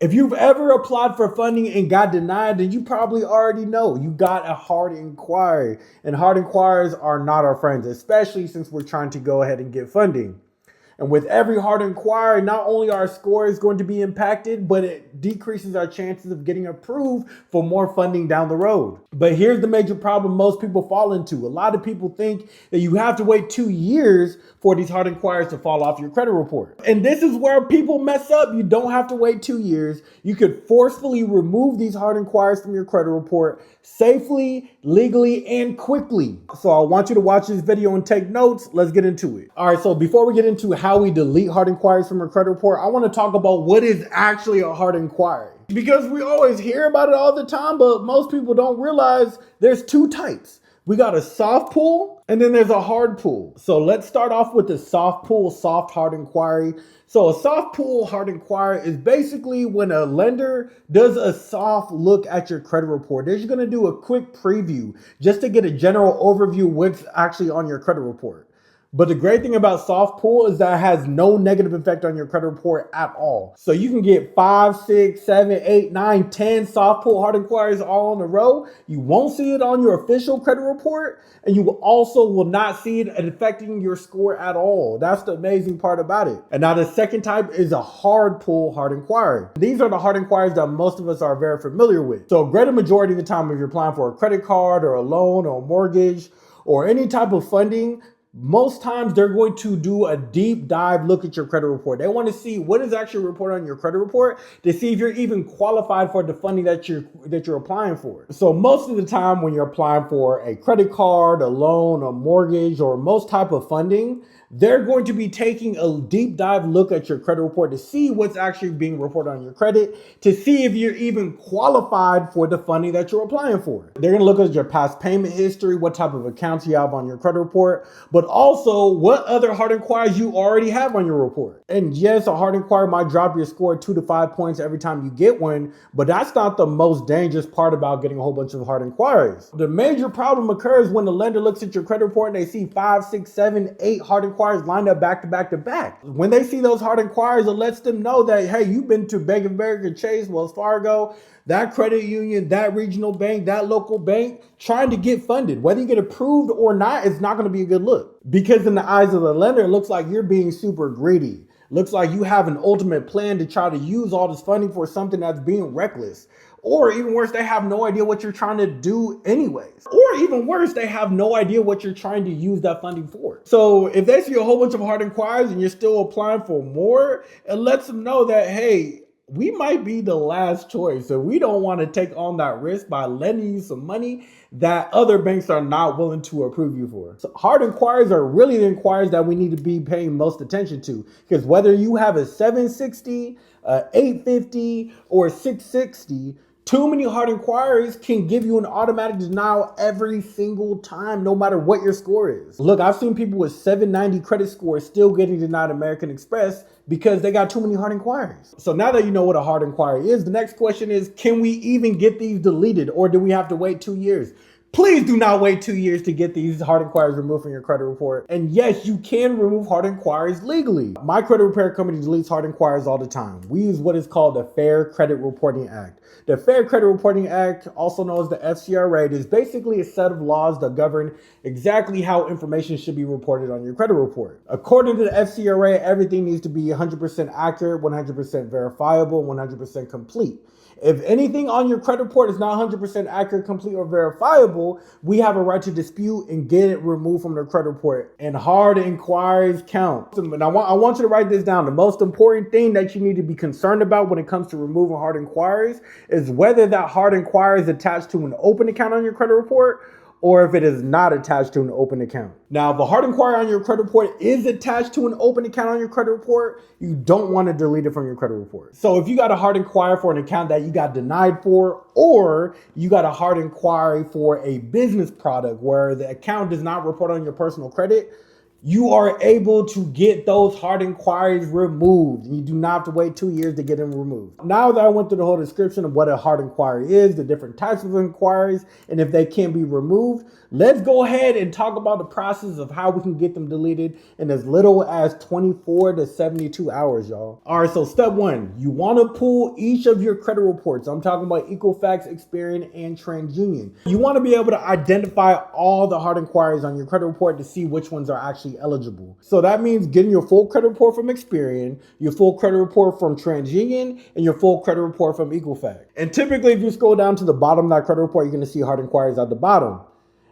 If you've ever applied for funding and got denied, then you probably already know you got a hard inquiry. And hard inquiries are not our friends, especially since we're trying to go ahead and get funding. And with every hard inquiry, not only our score is going to be impacted, but it decreases our chances of getting approved for more funding down the road. But here's the major problem most people fall into. A lot of people think that you have to wait 2 years for these hard inquiries to fall off your credit report. And this is where people mess up. You don't have to wait 2 years. You could forcefully remove these hard inquiries from your credit report safely, legally, and quickly. So I want you to watch this video and take notes. Let's get into it. All right, so before we get into how we delete hard inquiries from our credit report, I want to talk about what is actually a hard inquiry. Because we always hear about it all the time, but most people don't realize there's two types. We got a soft pull and then there's a hard pull. So let's start off with the soft pull, soft hard inquiry. So a soft pull hard inquiry is basically when a lender does a soft look at your credit report. They're just going to do a quick preview just to get a general overview of what's actually on your credit report. But the great thing about soft pull is that it has no negative effect on your credit report at all. So you can get 5, 6, 7, 8, 9, 10 soft pull hard inquiries all in a row. You won't see it on your official credit report, and you also will not see it affecting your score at all. That's the amazing part about it. And now the second type is a hard pull hard inquiry. These are the hard inquiries that most of us are very familiar with. So a greater majority of the time if you're applying for a credit card or a loan or a mortgage or any type of funding, most times they're going to do a deep dive look at your credit report. They want to see what is actually reported on your credit report to see if you're even qualified for the funding that you're applying for. So most of the time when you're applying for a credit card, a loan, a mortgage, or most type of funding, they're going to be taking a deep dive look at your credit report to see what's actually being reported on your credit, to see if you're even qualified for the funding that you're applying for. They're going to look at your past payment history, what type of accounts you have on your credit report, but also what other hard inquiries you already have on your report. And yes, a hard inquiry might drop your score 2 to 5 points every time you get one, but that's not the most dangerous part about getting a whole bunch of hard inquiries. The major problem occurs when the lender looks at your credit report and they see 5, 6, 7, 8 hard inquiries lined up back to back to back. When they see those hard inquiries, it lets them know that, hey, you've been to Bank of America, Chase, Wells Fargo, that credit union, that regional bank, that local bank, trying to get funded. Whether you get approved or not, it's not going to be a good look. Because in the eyes of the lender, it looks like you're being super greedy. Looks like you have an ultimate plan to try to use all this funding for something that's being reckless. Or even worse, they have no idea what you're trying to do anyways. Or even worse, they have no idea what you're trying to use that funding for. So if they see a whole bunch of hard inquiries and you're still applying for more, it lets them know that, hey, we might be the last choice. So we don't want to take on that risk by lending you some money that other banks are not willing to approve you for. So hard inquiries are really the inquiries that we need to be paying most attention to, because whether you have a 760, 850, or 660, too many hard inquiries can give you an automatic denial every single time, no matter what your score is. Look, I've seen people with 790 credit scores still getting denied American Express because they got too many hard inquiries. So now that you know what a hard inquiry is, the next question is, can we even get these deleted, or do we have to wait 2 years? Please do not wait 2 years to get these hard inquiries removed from your credit report. And yes, you can remove hard inquiries legally. My credit repair company deletes hard inquiries all the time. We use what is called the Fair Credit Reporting Act. The Fair Credit Reporting Act, also known as the FCRA, is basically a set of laws that govern exactly how information should be reported on your credit report. According to the FCRA, everything needs to be 100% accurate, 100% verifiable, 100% complete. If anything on your credit report is not 100% accurate, complete, or verifiable, we have a right to dispute and get it removed from the credit report. And hard inquiries count. And I want you to write this down. The most important thing that you need to be concerned about when it comes to removing hard inquiries is whether that hard inquiry is attached to an open account on your credit report, or if it is not attached to an open account. Now, if a hard inquiry on your credit report is attached to an open account on your credit report, you don't want to delete it from your credit report. So if you got a hard inquiry for an account that you got denied for, or you got a hard inquiry for a business product where the account does not report on your personal credit, you are able to get those hard inquiries removed. You do not have to wait 2 years to get them removed. Now that I went through the whole description of what a hard inquiry is, the different types of inquiries, and if they can be removed, let's go ahead and talk about the process of how we can get them deleted in as little as 24 to 72 hours, y'all. All right, so step one, you want to pull each of your credit reports. I'm talking about Equifax, Experian, and TransUnion. You want to be able to identify all the hard inquiries on your credit report to see which ones are actually eligible. So that means getting your full credit report from Experian, your full credit report from TransUnion, and your full credit report from Equifax. And typically, if you scroll down to the bottom of that credit report, you're going to see hard inquiries at the bottom.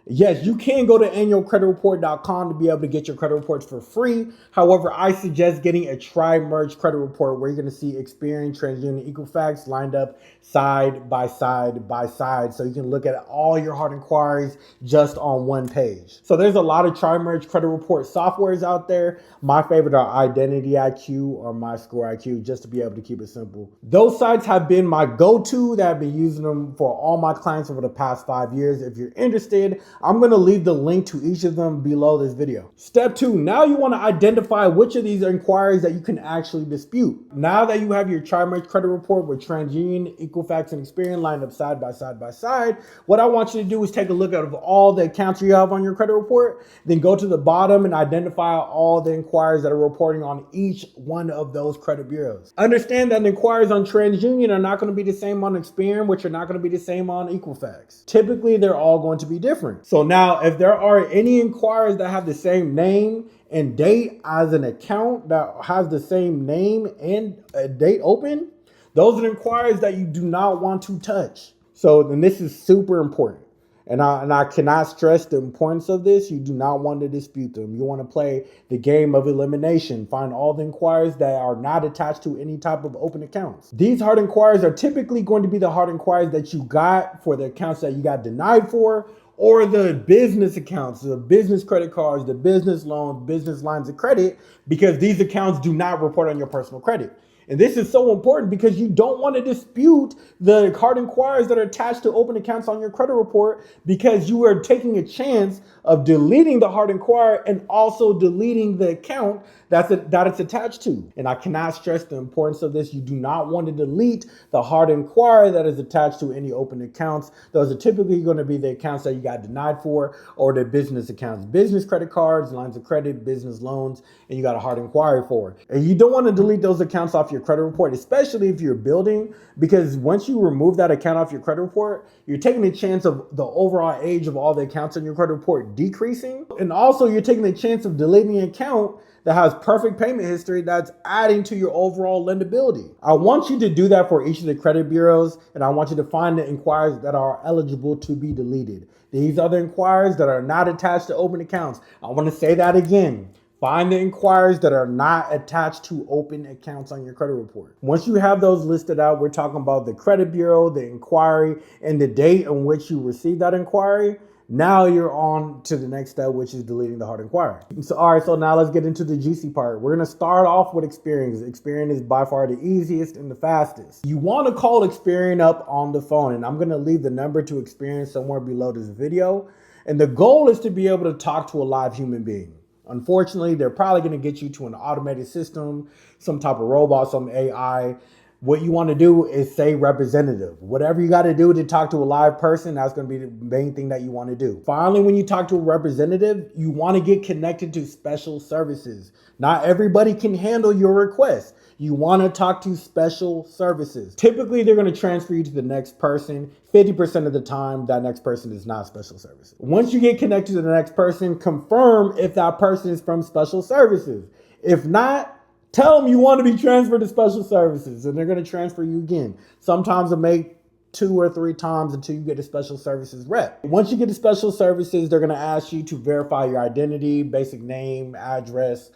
Yes, you can go to annualcreditreport.com to be able to get your credit reports for free. However, I suggest getting a tri-merge credit report where you're going to see Experian, TransUnion, Equifax lined up side by side by side. So you can look at all your hard inquiries just on one page. So there's a lot of tri-merge credit report softwares out there. My favorite are Identity IQ or MyScore IQ, just to be able to keep it simple. Those sites have been my go-to that I've been using them for all my clients over the past 5 years. If you're interested, I'm going to leave the link to each of them below this video. Step two, now you want to identify which of these inquiries that you can actually dispute. Now that you have your tri-merge credit report with TransUnion, Equifax, and Experian lined up side by side by side, what I want you to do is take a look at all the accounts you have on your credit report, then go to the bottom and identify all the inquiries that are reporting on each one of those credit bureaus. Understand that the inquiries on TransUnion are not going to be the same on Experian, which are not going to be the same on Equifax. Typically, they're all going to be different. So now if there are any inquiries that have the same name and date as an account that has the same name and a date open, those are inquiries that you do not want to touch. So then this is super important. And I cannot stress the importance of this. You do not want to dispute them. You want to play the game of elimination. Find all the inquiries that are not attached to any type of open accounts. These hard inquiries are typically going to be the hard inquiries that you got for the accounts that you got denied for, or the business accounts, the business credit cards, the business loans, business lines of credit, because these accounts do not report on your personal credit. And this is so important because you don't want to dispute the hard inquiries that are attached to open accounts on your credit report, because you are taking a chance of deleting the hard inquiry and also deleting the account that it's attached to. And I cannot stress the importance of this. You do not want to delete the hard inquiry that is attached to any open accounts. Those are typically going to be the accounts that you got denied for, or the business accounts, business credit cards, lines of credit, business loans, and you got a hard inquiry for. And you don't want to delete those accounts off your credit report, especially if you're building, because once you remove that account off your credit report, you're taking the chance of the overall age of all the accounts on your credit report decreasing. And also you're taking the chance of deleting an account that has perfect payment history that's adding to your overall lendability. I want you to do that for each of the credit bureaus, and I want you to find the inquiries that are eligible to be deleted. These are the inquiries that are not attached to open accounts. I want to say that again. Find the inquiries that are not attached to open accounts on your credit report. Once you have those listed out, we're talking about the credit bureau, the inquiry, and the date on which you received that inquiry. Now you're on to the next step, which is deleting the hard inquiry. So, all right, so now let's get into the juicy part. We're going to start off with Experian. Experian is by far the easiest and the fastest. You want to call Experian up on the phone, and I'm going to leave the number to Experian somewhere below this video. And the goal is to be able to talk to a live human being. Unfortunately, they're probably going to get you to an automated system, some type of robot, some AI. What you want to do is say representative. Whatever you got to do to talk to a live person, that's going to be the main thing that you want to do. Finally, when you talk to a representative, you want to get connected to special services. Not everybody can handle your request. You want to talk to special services. Typically, they're going to transfer you to the next person. 50% of the time, that next person is not special services. Once you get connected to the next person, confirm if that person is from special services. If not, tell them you want to be transferred to special services, and they're going to transfer you again. Sometimes it may 2 or 3 times until you get a special services rep. Once you get to special services, they're going to ask you to verify your identity, basic name, address,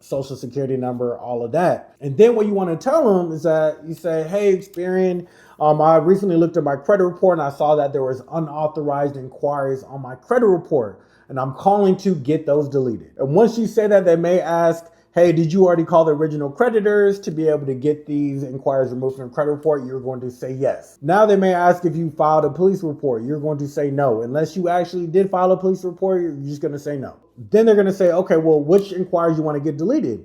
social security number, all of that. And then what you want to tell them is that you say, hey, Experian, I recently looked at my credit report and I saw that there was unauthorized inquiries on my credit report, and I'm calling to get those deleted. And once you say that, they may ask, hey, did you already call the original creditors to be able to get these inquiries removed from the credit report? You're going to say yes. Now they may ask if you filed a police report. You're going to say no. Unless you actually did file a police report, you're just going to say no. Then they're going to say, okay, well, which inquiries you want to get deleted?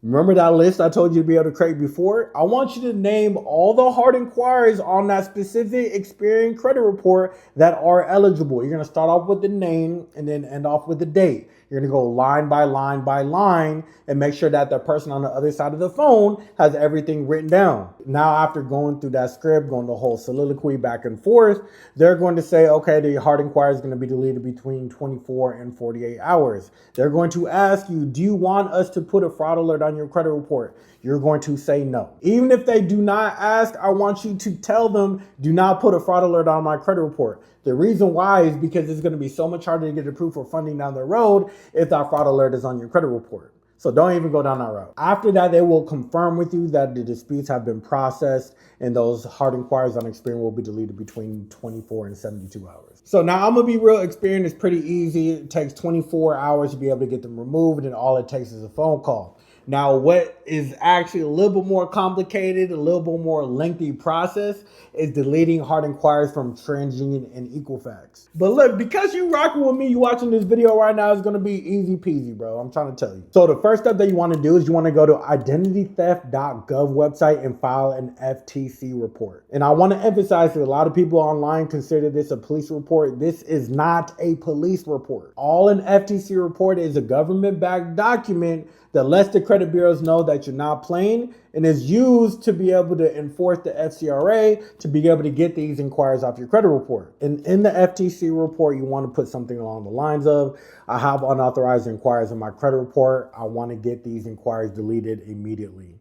Remember that list I told you to be able to create before? I want you to name all the hard inquiries on that specific Experian credit report that are eligible. You're going to start off with the name and then end off with the date. You're going to go line by line by line and make sure that the person on the other side of the phone has everything written down. Now, after going through that script, going the whole soliloquy back and forth, they're going to say, okay, the hard inquiry is going to be deleted between 24 and 48 hours. They're going to ask you, do you want us to put a fraud alert on your credit report? You're going to say no. Even if they do not ask, I want you to tell them, do not put a fraud alert on my credit report. The reason why is because it's going to be so much harder to get approved for funding down the road if that fraud alert is on your credit report. So don't even go down that route. After that, they will confirm with you that the disputes have been processed and those hard inquiries on Experian will be deleted between 24 and 72 hours. So now I'm going to be real, Experian is pretty easy. It takes 24 hours to be able to get them removed, and all it takes is a phone call. Now, what is actually a little bit more complicated, a little bit more lengthy process is deleting hard inquiries from TransUnion and Equifax. But look, because you rocking with me, you watching this video right now, it's going to be easy peasy, bro. I'm trying to tell you. So the first step that you want to do is you want to go to identitytheft.gov website and file an FTC report. And I want to emphasize that a lot of people online consider this a police report. This is not a police report. All an FTC report is a government-backed document that lets the credit bureaus know that you're not playing and is used to be able to enforce the FCRA to be able to get these inquiries off your credit report. And in the FTC report, you want to put something along the lines of, I have unauthorized inquiries in my credit report. I want to get these inquiries deleted immediately.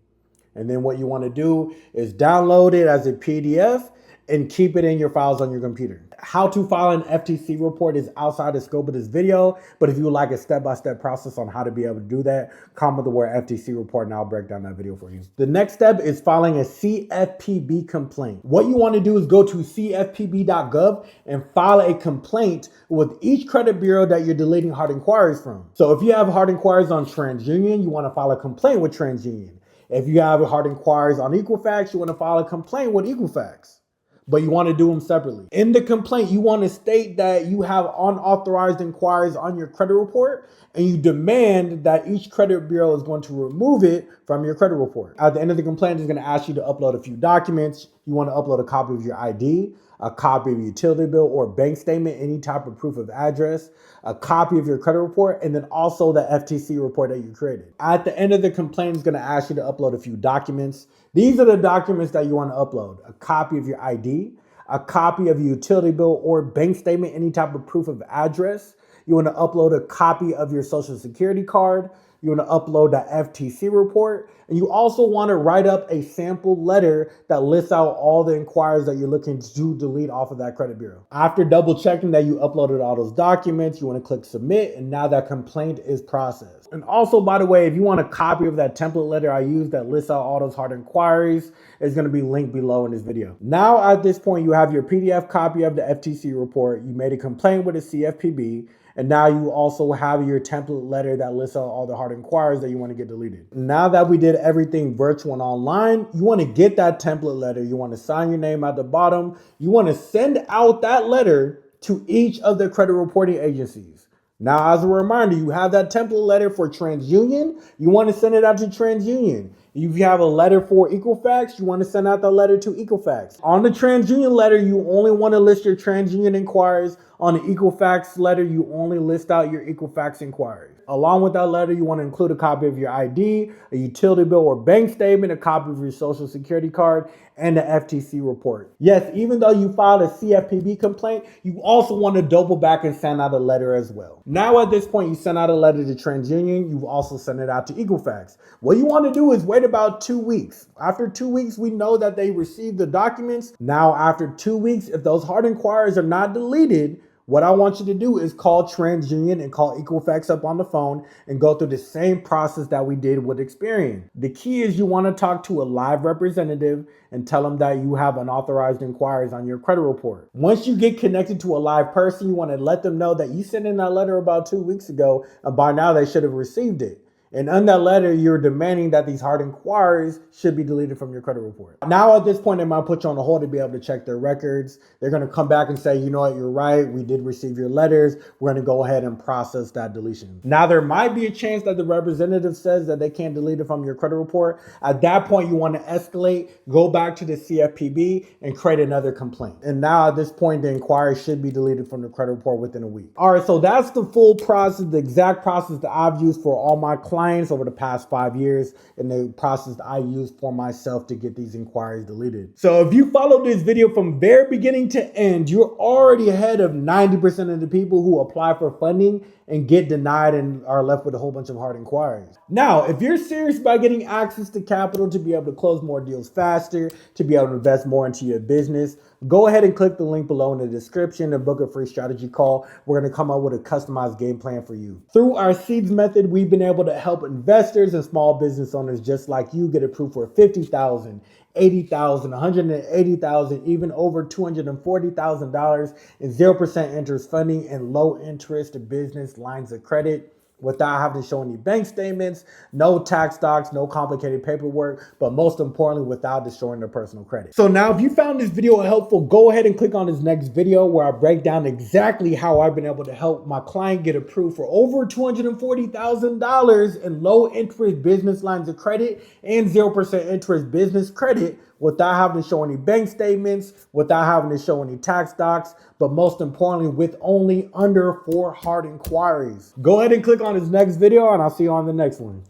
And then what you want to do is download it as a PDF and keep it in your files on your computer. How to file an FTC report is outside the scope of this video, but if you would like a step-by-step process on how to be able to do that, comment the word FTC report and I'll break down that video for you. The next step is filing a CFPB complaint. What you want to do is go to cfpb.gov and file a complaint with each credit bureau that you're deleting hard inquiries from. So if you have hard inquiries on TransUnion, you want to file a complaint with TransUnion. If you have hard inquiries on Equifax, you want to file a complaint with Equifax. But you want to do them separately. In the complaint, you want to state that you have unauthorized inquiries on your credit report and you demand that each credit bureau is going to remove it from your credit report. At the end of the complaint, it's going to ask you to upload a few documents. You want to upload a copy of your ID, a copy of your utility bill or bank statement, any type of proof of address, a copy of your credit report, and then also the FTC report that you created. At the end of the complaint, it's going to ask you to upload a few documents. These are the documents that you want to upload: a copy of your ID, a copy of your utility bill or bank statement, any type of proof of address. You want to upload a copy of your social security card. You want to upload the FTC report. And you also want to write up a sample letter that lists out all the inquiries that you're looking to delete off of that credit bureau. After double checking that you uploaded all those documents, you want to click submit, and now that complaint is processed. And also, by the way, if you want a copy of that template letter I used that lists out all those hard inquiries, it's going to be linked below in this video. Now, at this point, you have your PDF copy of the FTC report. You made a complaint with the CFPB. And now you also have your template letter that lists out all the hard inquiries that you want to get deleted. Now that we did everything virtual and online, you want to get that template letter. You want to sign your name at the bottom. You want to send out that letter to each of the credit reporting agencies. Now, as a reminder, you have that template letter for TransUnion. You want to send it out to TransUnion. If you have a letter for Equifax, you want to send out the letter to Equifax. On the TransUnion letter, you only want to list your TransUnion inquiries. On the Equifax letter, you only list out your Equifax inquiries. Along with that letter, you want to include a copy of your ID, a utility bill or bank statement, a copy of your social security card, and the FTC report. Yes, even though you filed a CFPB complaint, you also want to double back and send out a letter as well. Now at this point, you send out a letter to TransUnion. You've also sent it out to Equifax. What you want to do is wait about 2 weeks. After 2 weeks, we know that they received the documents. Now after 2 weeks, if those hard inquiries are not deleted, what I want you to do is call TransUnion and call Equifax up on the phone and go through the same process that we did with Experian. The key is you want to talk to a live representative and tell them that you have unauthorized inquiries on your credit report. Once you get connected to a live person, you want to let them know that you sent in that letter about 2 weeks ago, and by now they should have received it. And on that letter, you're demanding that these hard inquiries should be deleted from your credit report. Now, at this point, they might put you on a hold to be able to check their records. They're going to come back and say, you know what, you're right. We did receive your letters. We're going to go ahead and process that deletion. Now, there might be a chance that the representative says that they can't delete it from your credit report. At that point, you want to escalate, go back to the CFPB and create another complaint. And now at this point, the inquiry should be deleted from the credit report within a week. All right, so that's the full process, the exact process that I've used for all my clients over the past 5 years, and the process I used for myself to get these inquiries deleted. So if you followed this video from very beginning to end, you're already ahead of 90% of the people who apply for funding and get denied and are left with a whole bunch of hard inquiries. Now, if you're serious about getting access to capital to be able to close more deals faster, to be able to invest more into your business, go ahead and click the link below in the description and book a free strategy call. We're going to come up with a customized game plan for you. Through our seeds method, we've been able to help investors and small business owners just like you get approved for $50,000, $80,000, $180,000, even over $240,000 in 0% interest funding and low interest business lines of credit without having to show any bank statements, no tax docs, no complicated paperwork, but most importantly, without destroying their personal credit. So now if you found this video helpful, go ahead and click on this next video where I break down exactly how I've been able to help my client get approved for over $240,000 in low interest business lines of credit and 0% interest business credit without having to show any bank statements, without having to show any tax docs, but most importantly, with only under 4 hard inquiries. Go ahead and click on this next video and I'll see you on the next one.